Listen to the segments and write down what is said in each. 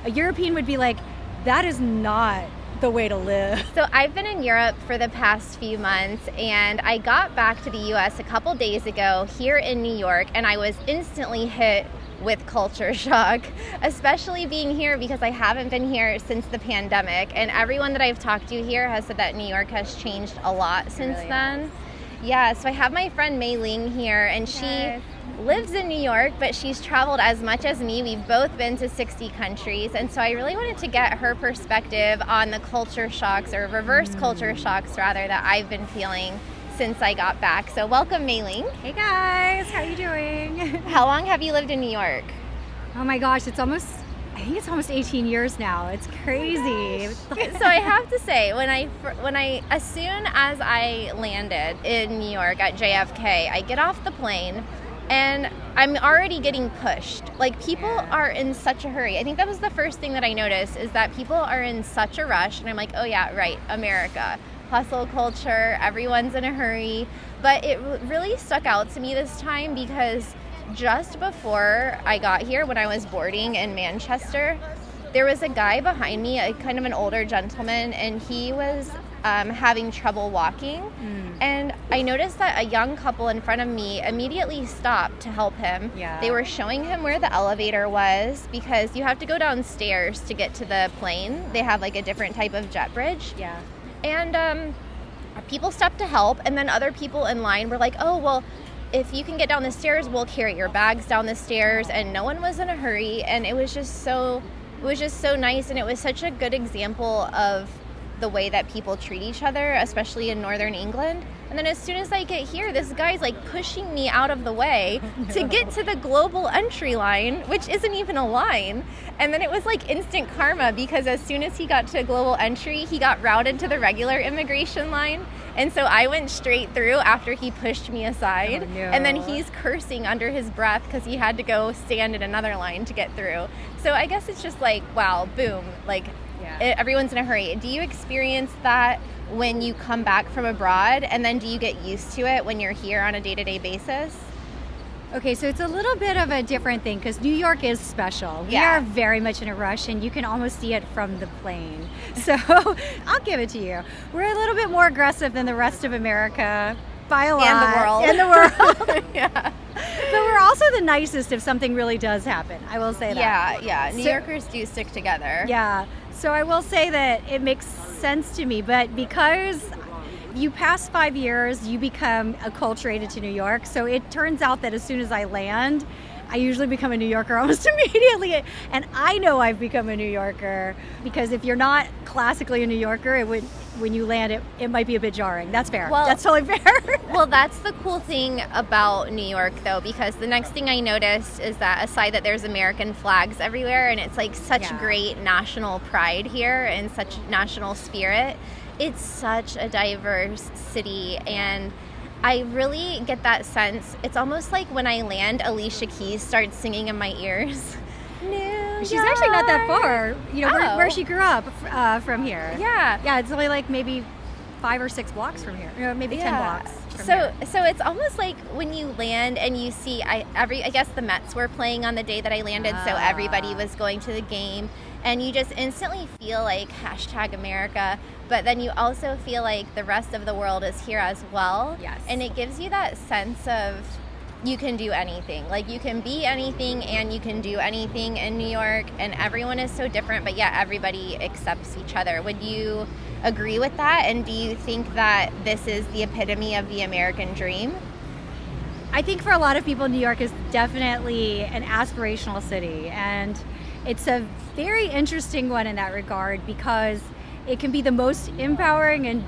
a European would be like, that is not the way to live. So I've been in Europe for the past few months, and I got back to the US a couple days ago here in New York, and I was instantly hit with culture shock, especially being here because I haven't been here since the pandemic, and everyone that I've talked to here has said that New York has changed a lot since then. Yeah, so I have my friend Mei Ling here, and she lives in New York, but she's traveled as much as me. We've both been to 60 countries, and so I really wanted to get her perspective on the culture shocks, or reverse culture shocks rather, that I've been feeling since I got back. So welcome, Mei Ling. Hey guys, how you doing? How long have you lived in New York? Oh my gosh, I think it's almost 18 years now. It's crazy. So I have to say, as soon as I landed in New York at JFK, I get off the plane and I'm already getting pushed. Like, people are in such a hurry. I think that was the first thing that I noticed, is that people are in such a rush, and I'm like, oh yeah, right, America. Hustle culture, everyone's in a hurry. But it really stuck out to me this time because just before I got here, when I was boarding in Manchester, there was a guy behind me, a kind of an older gentleman, and he was having trouble walking. And I noticed that a young couple in front of me immediately stopped to help him. Yeah. They were showing him where the elevator was, because you have to go downstairs to get to the plane. They have like a different type of jet bridge. Yeah. And people stopped to help, and then other people in line were like, oh, well, if you can get down the stairs, we'll carry your bags down the stairs. And no one was in a hurry, and it was just so nice, and it was such a good example of the way that people treat each other, especially in Northern England. And then as soon as I get here, this guy's like pushing me out of the way to get to the global entry line, which isn't even a line. And then it was like instant karma, because as soon as he got to global entry, he got routed to the regular immigration line. And so I went straight through after he pushed me aside. Oh, no. And then he's cursing under his breath because he had to go stand in another line to get through. So I guess it's just like, wow, boom, like everyone's in a hurry. Do you experience that when you come back from abroad? And then do you get used to it when you're here on a day-to-day basis? Okay, so it's a little bit of a different thing because New York is special. We are very much in a rush, and you can almost see it from the plane. So I'll give it to you. We're a little bit more aggressive than the rest of America by a lot. And the world. Yeah. But we're also the nicest if something really does happen. I will say that. Yeah. New Yorkers do stick together. Yeah. So I will say that it makes sense to me, but because you pass 5 years, you become acculturated to New York. So it turns out that as soon as I land, I usually become a New Yorker almost immediately. And I know I've become a New Yorker because if you're not classically a New Yorker, when you land, it might be a bit jarring. That's fair. Well, that's totally fair. Well, that's the cool thing about New York, though, because the next thing I noticed is that aside that there's American flags everywhere, and it's like such great national pride here and such national spirit, it's such a diverse city, and I really get that sense. It's almost like when I land, Alicia Keys starts singing in my ears. She's actually not that far, where she grew up from here. Yeah, it's only like maybe 5 or 6 blocks from here, maybe 10 blocks from here. So it's almost like when you land and you see, I guess the Mets were playing on the day that I landed, so everybody was going to the game, and you just instantly feel like #America, but then you also feel like the rest of the world is here as well. Yes. And it gives you that sense of you can do anything. Like, you can be anything and you can do anything in New York, and everyone is so different, but yet everybody accepts each other. Would you agree with that? And do you think that this is the epitome of the American dream? I think for a lot of people, New York is definitely an aspirational city, and it's a very interesting one in that regard because it can be the most empowering and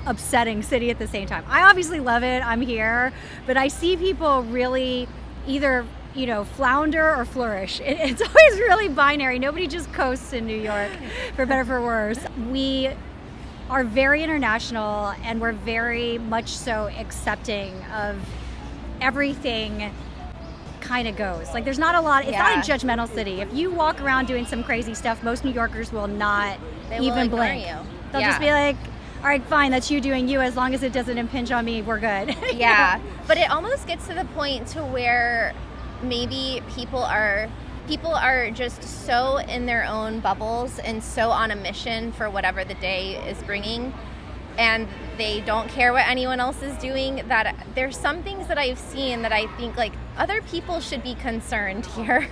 upsetting city at the same time. I obviously love it. I'm here, but I see people really either, flounder or flourish. It's always really binary. Nobody just coasts in New York, for better or for worse. We are very international, and we're very much so accepting of everything. Kind of goes. Like, there's not a lot, it's not a judgmental city. If you walk around doing some crazy stuff, most New Yorkers will not even blink. They'll just be like, all right, fine, that's you doing you. As long as it doesn't impinge on me, we're good. Yeah, but it almost gets to the point to where maybe people are people are just so in their own bubbles and so on a mission for whatever the day is bringing, and they don't care what anyone else is doing, that there's some things that I've seen that I think like other people should be concerned here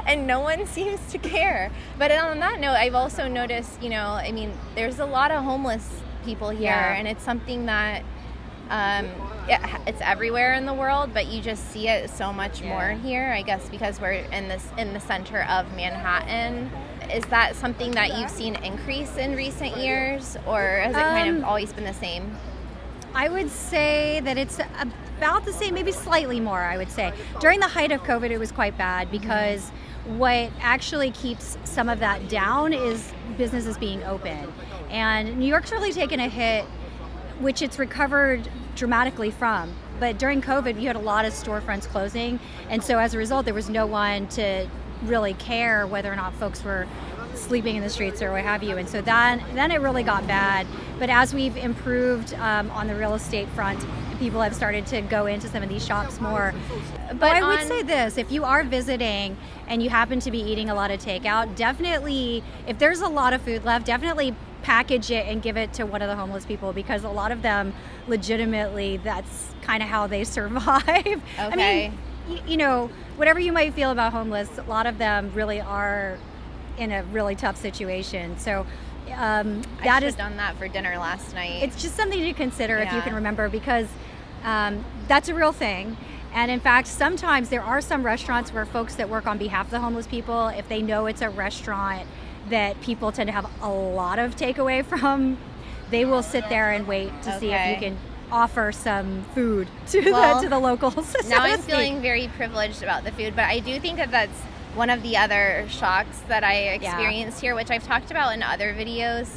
and no one seems to care. But on that note, I've also noticed, there's a lot of homeless people here, and it's something that it's everywhere in the world, but you just see it so much more here, I guess, because we're in the center of Manhattan. Is that something that you've seen increase in recent years, or has it kind of always been the same? I would say that it's about the same, maybe slightly more, I would say. During the height of COVID, it was quite bad because what actually keeps some of that down is businesses being open. And New York's really taken a hit, which it's recovered dramatically from. But during COVID, you had a lot of storefronts closing. And so as a result, there was no one to really care whether or not folks were sleeping in the streets or what have you. And so then it really got bad. But as we've improved on the real estate front, people have started to go into some of these shops more. But I would say this, if you are visiting and you happen to be eating a lot of takeout, definitely, if there's a lot of food left, definitely package it and give it to one of the homeless people, because a lot of them legitimately, that's kind of how they survive. Okay. I mean, whatever you might feel about homeless, a lot of them really are in a really tough situation. So I should have done that for dinner last night. It's just something to consider if you can remember, because that's a real thing. And in fact, sometimes there are some restaurants where folks that work on behalf of the homeless people, if they know it's a restaurant that people tend to have a lot of takeaway from, they will sit there and wait to see if you can offer some food to the locals. Now I'm feeling very privileged about the food, but I do think that that's one of the other shocks that I experienced here, which I've talked about in other videos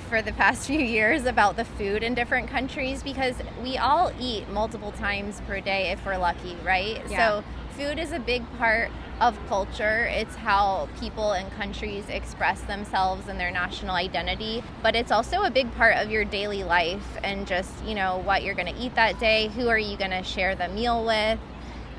for the past few years about the food in different countries, because we all eat multiple times per day if we're lucky, right? Yeah. So food is a big part of culture. It's how people and countries express themselves and their national identity, but it's also a big part of your daily life and just, what you're going to eat that day, who are you going to share the meal with.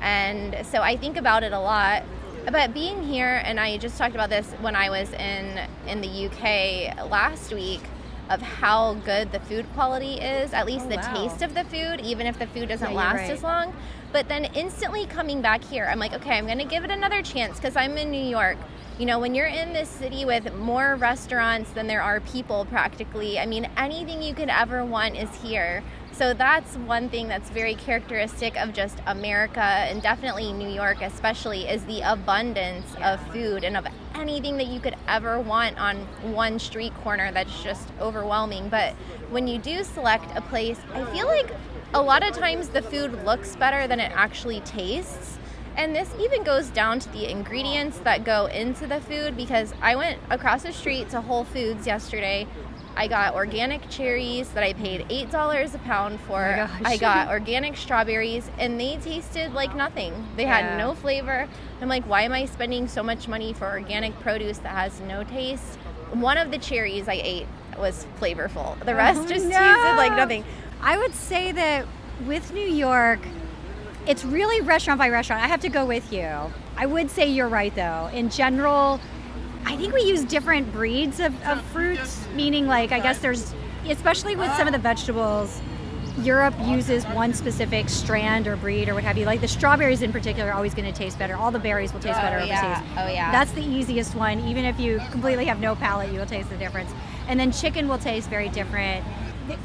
And so I think about it a lot. But being here, and I just talked about this when I was in the UK last week, of how good the food quality is, at least taste of the food, even if the food doesn't last as long. But then instantly coming back here, I'm like, okay, I'm going to give it another chance, because I'm in New York. When you're in this city with more restaurants than there are people practically, I mean, anything you could ever want is here. So that's one thing that's very characteristic of just America, and definitely New York especially, is the abundance of food and of anything that you could ever want on one street corner that's just overwhelming. But when you do select a place, I feel like a lot of times the food looks better than it actually tastes. And this even goes down to the ingredients that go into the food, because I went across the street to Whole Foods yesterday. I got organic cherries that I paid $8 a pound for. Oh my gosh. I got organic strawberries, and they tasted like nothing. They had no flavor. I'm like, why am I spending so much money for organic produce that has no taste? One of the cherries I ate was flavorful. The rest just tasted like nothing. I would say that with New York, it's really restaurant by restaurant. I have to go with you. I would say you're right, though. In general, I think we use different breeds of fruits, meaning like, I guess there's, especially with some of the vegetables, Europe uses one specific strand or breed or what have you. Like the strawberries in particular are always going to taste better. All the berries will taste better overseas. Oh yeah. That's the easiest one. Even if you completely have no palate, you will taste the difference. And then chicken will taste very different.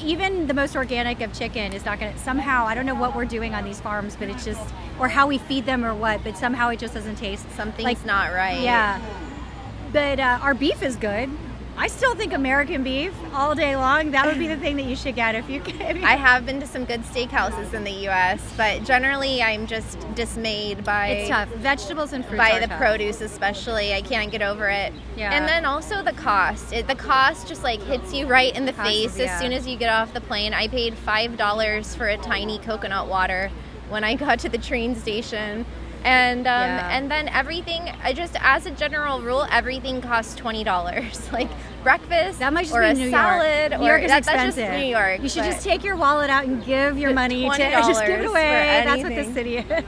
Even the most organic of chicken is not going to, somehow, I don't know what we're doing on these farms, but it's just, or how we feed them or what, but somehow it just doesn't taste. Something's not right. Yeah. But our beef is good. I still think American beef all day long. That would be the thing that you should get if you can. I have been to some good steakhouses in the U.S., but generally I'm just dismayed by... It's tough. Vegetables and fruits by are the tough. Produce especially. I can't get over it. Yeah. And then also the cost. The cost just like hits you right in the face as soon as you get off the plane. I paid $5 for a tiny coconut water when I got to the train station. And then everything, just as a general rule, everything costs $20. Like breakfast that might just or be a New salad. York. New York is expensive. That's just New York. You should just take your wallet out and give your money to just give it away. That's what the city is.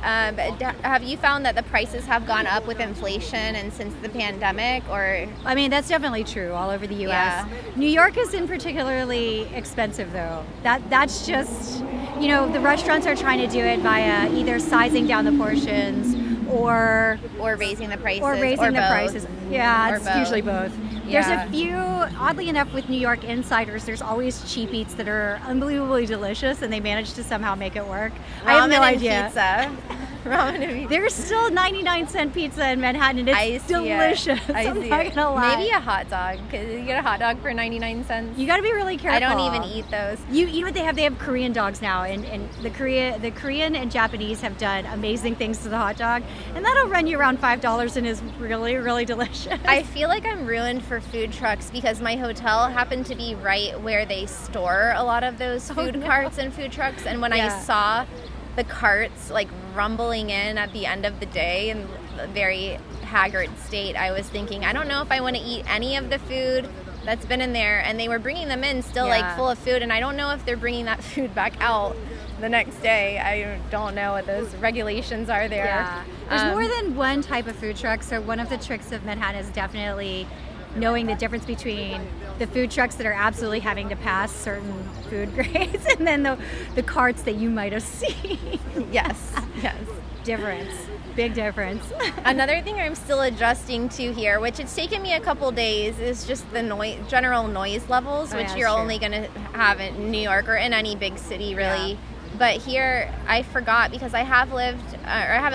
Have you found that the prices have gone up with inflation and since the pandemic, or? I mean, that's definitely true all over the U.S. Yeah. New York isn't particularly expensive, though. That's just, the restaurants are trying to do it via either sizing down the portions or raising the prices. Prices. Yeah, Or it's both. usually both. Yeah. There's a few, oddly enough, with New York insiders, there's always cheap eats that are unbelievably delicious, and they manage to somehow make it work. I have no Ramen and idea. pizza. Ramen and pizza. There's still 99-cent pizza in Manhattan, and it's delicious. I'm not gonna lie. Maybe a hot dog, because you get a hot dog for 99 cents. You got to be really careful. I don't even eat those. You know what they have? They have Korean dogs now, and the Korean and Japanese have done amazing things to the hot dog, and that'll run you around $5 and is really, really delicious. I feel like I'm ruined for food trucks because my hotel happened to be right where they store a lot of those food carts and food trucks, and when I saw the carts like rumbling in at the end of the day in a very haggard state, I was thinking, I don't know if I want to eat any of the food that's been in there. And they were bringing them in still like full of food, and I don't know if they're bringing that food back out the next day. I don't know what those regulations are there. Yeah. There's more than one type of food truck, so one of the tricks of Manhattan is definitely knowing the difference between the food trucks that are absolutely having to pass certain food grades and then the carts that you might have seen. Yes. Difference. Big difference. Another thing I'm still adjusting to here, which it's taken me a couple days, is just the general noise levels, which you're only going to have in New York or in any big city, really. Yeah. But here, I forgot, because I haven't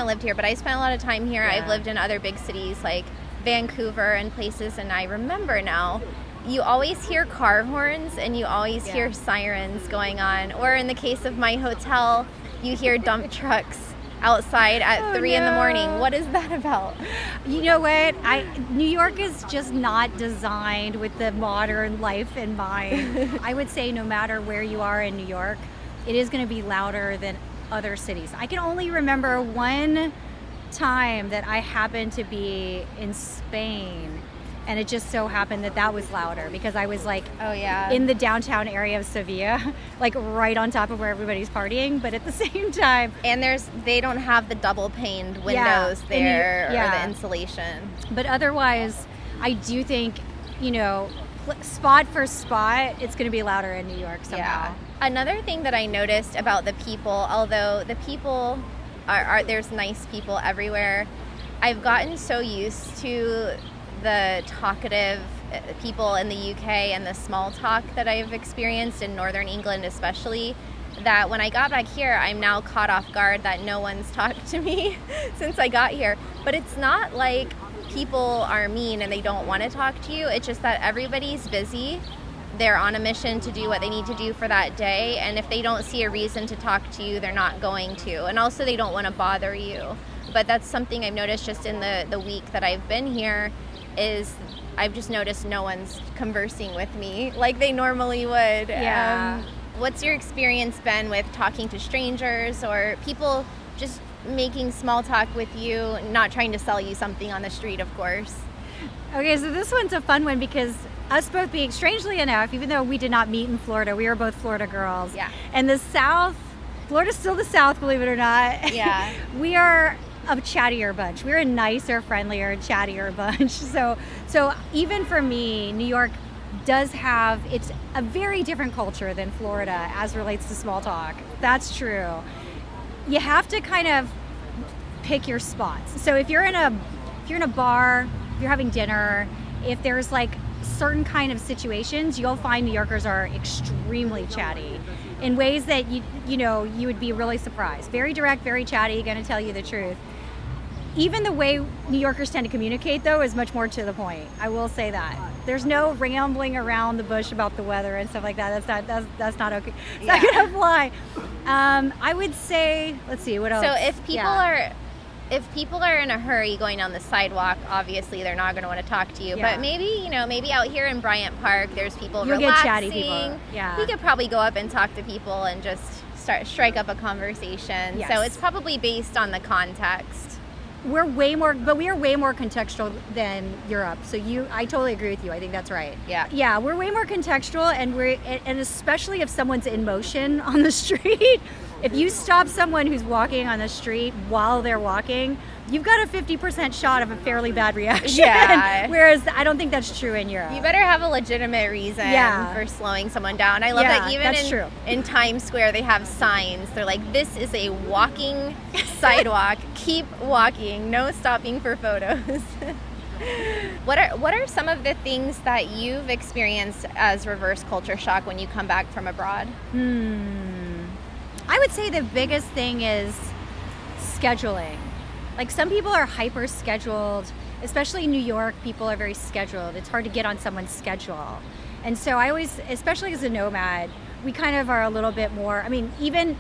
lived here, but I spent a lot of time here. Yeah. I've lived in other big cities like Vancouver and places, and I remember now, you always hear car horns and you always hear sirens going on. Or in the case of my hotel, you hear dump trucks outside at 3 in the morning. What is that about? You know what? New York is just not designed with the modern life in mind. I would say no matter where you are in New York, it is going to be louder than other cities. I can only remember one time that I happened to be in Spain, and it just so happened that was louder because I was like in the downtown area of Sevilla, like right on top of where everybody's partying, but at the same time, and they don't have the double paned windows there or the insulation. But otherwise, I do think, spot for spot, it's going to be louder in New York somehow. Yeah. Another thing that I noticed about the people, although the people are there's nice people everywhere, I've gotten so used to the talkative people in the UK and the small talk that I've experienced in Northern England especially, that when I got back here, I'm now caught off guard that no one's talked to me since I got here. But it's not like people are mean and they don't want to talk to you. It's just that everybody's busy. They're on a mission to do what they need to do for that day, and if they don't see a reason to talk to you, they're not going to. And also, they don't want to bother you. But that's something I've noticed just in the week that I've been here, is I've just noticed no one's conversing with me like they normally would. Yeah. What's your experience been with talking to strangers or people just making small talk with you, not trying to sell you something on the street, of course? Okay, so this one's a fun one because us both being, strangely enough, even though we did not meet in Florida, we were both Florida girls. Yeah. And the South, Florida's still the South, believe it or not. Yeah. We are a chattier bunch. We're a nicer, friendlier, chattier bunch. So even for me, New York does have, it's a very different culture than Florida as relates to small talk. That's true. You have to kind of pick your spots. So if you're in a bar, if you're having dinner, if there's like certain kind of situations, you'll find New Yorkers are extremely chatty in ways that you would be really surprised. Very direct, very chatty, going to tell you the truth. Even the way New Yorkers tend to communicate, though, is much more to the point. I will say that. There's no rambling around the bush about the weather and stuff like that. That's not okay. It's not going to fly. I would say, let's see, what else? So if people are in a hurry going down the sidewalk, obviously they're not going to want to talk to you. Yeah. But maybe out here in Bryant Park, there's people relaxing. Get chatty people. Yeah. You could probably go up and talk to people and just strike up a conversation. Yes. So it's probably based on the context. we are way more contextual than Europe. So I totally agree with you. I think that's right. Yeah, we're way more contextual, and especially if someone's in motion on the street. If you stop someone who's walking on the street while they're walking, you've got a 50% shot of a fairly bad reaction. Yeah. Whereas I don't think that's true in Europe. You better have a legitimate reason for slowing someone down. I love that even in Times Square they have signs. They're like, this is a walking sidewalk. Keep walking. No stopping for photos. What are some of the things that you've experienced as reverse culture shock when you come back from abroad? I would say the biggest thing is scheduling. Like, some people are hyper scheduled, especially in New York. People are very scheduled. It's hard to get on someone's schedule. And so I always, especially as a nomad, we kind of are a little bit more, I mean, even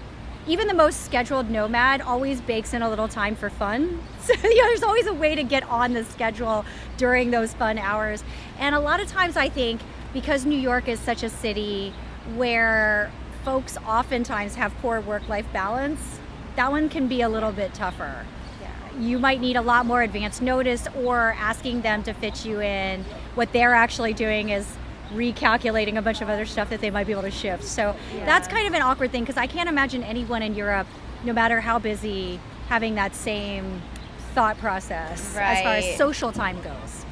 the most scheduled nomad always bakes in a little time for fun. So, there's always a way to get on the schedule during those fun hours. And a lot of times I think because New York is such a city where folks oftentimes have poor work-life balance, that one can be a little bit tougher. You might need a lot more advance notice, or asking them to fit you in. What they're actually doing is recalculating a bunch of other stuff that they might be able to shift. So that's kind of an awkward thing, because I can't imagine anyone in Europe, no matter how busy, having that same thought process as far as social time goes.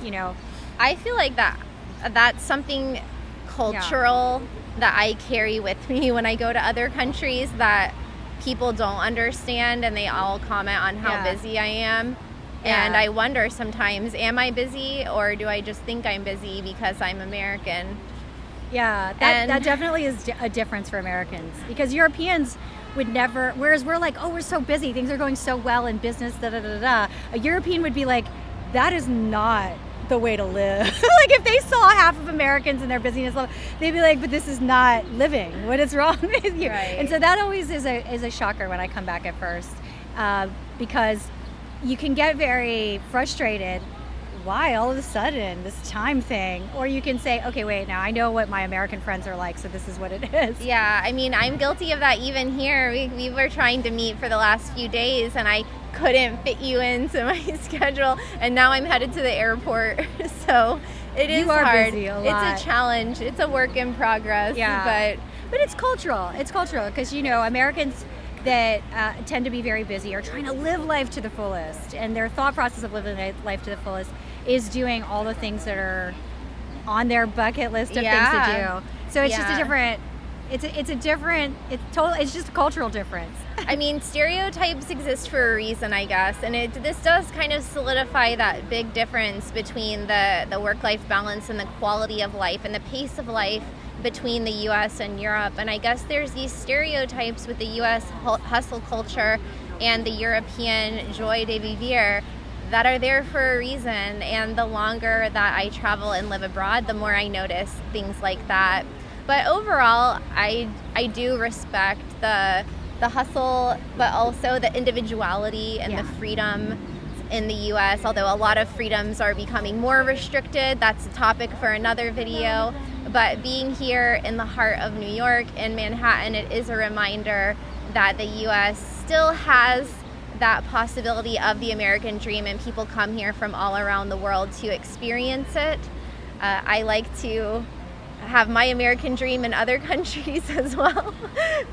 I feel like that's something cultural that I carry with me when I go to other countries that people don't understand, and they all comment on how busy I am. And I wonder sometimes, am I busy, or do I just think I'm busy because I'm American? Yeah, that definitely is a difference for Americans, because Europeans would never, whereas we're like, oh, we're so busy, things are going so well in business, A European would be like, that is not the way to live. Like, if they saw half of Americans in their busyness level, they'd be like, but this is not living. What is wrong with you? Right. And so that always is a shocker when I come back at first, because you can get very frustrated. Why all of a sudden this time thing? Or you can say, okay, wait, now I know what my American friends are like, so this is what it is. Yeah, I mean, I'm guilty of that even here. We were trying to meet for the last few days, and I couldn't fit you into my schedule, and now I'm headed to the airport. So it is hard. Busy a lot. It's a challenge. It's a work in progress. Yeah. But it's cultural. It's cultural, because Americans that tend to be very busy are trying to live life to the fullest, and their thought process of living life to the fullest is doing all the things that are on their bucket list of things to do. So it's just a different. It's just a cultural difference. I mean, stereotypes exist for a reason, I guess, and this does kind of solidify that big difference between the work-life balance and the quality of life and the pace of life between the U.S. and Europe. And I guess there's these stereotypes with the U.S. hustle culture and the European joie de vivre that are there for a reason. And the longer that I travel and live abroad, the more I notice things like that. But overall, I do respect the hustle, but also the individuality and the freedom in the U.S., although a lot of freedoms are becoming more restricted. That's a topic for another video. But being here in the heart of New York, in Manhattan, it is a reminder that the U.S. still has that possibility of the American dream, and people come here from all around the world to experience it. I like to have my American dream in other countries as well,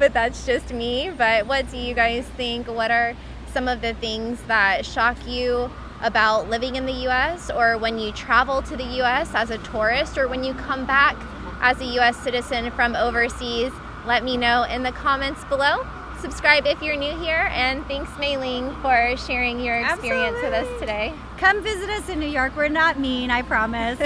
but that's just me. But what do you guys think? What are some of the things that shock you about living in the U.S., or when you travel to the U.S. as a tourist, or when you come back as a U.S. citizen from overseas? Let me know in the comments below. Subscribe if you're new here, and thanks, Mei Ling, for sharing your experience with us today. Come visit us in New York. We're not mean, I promise.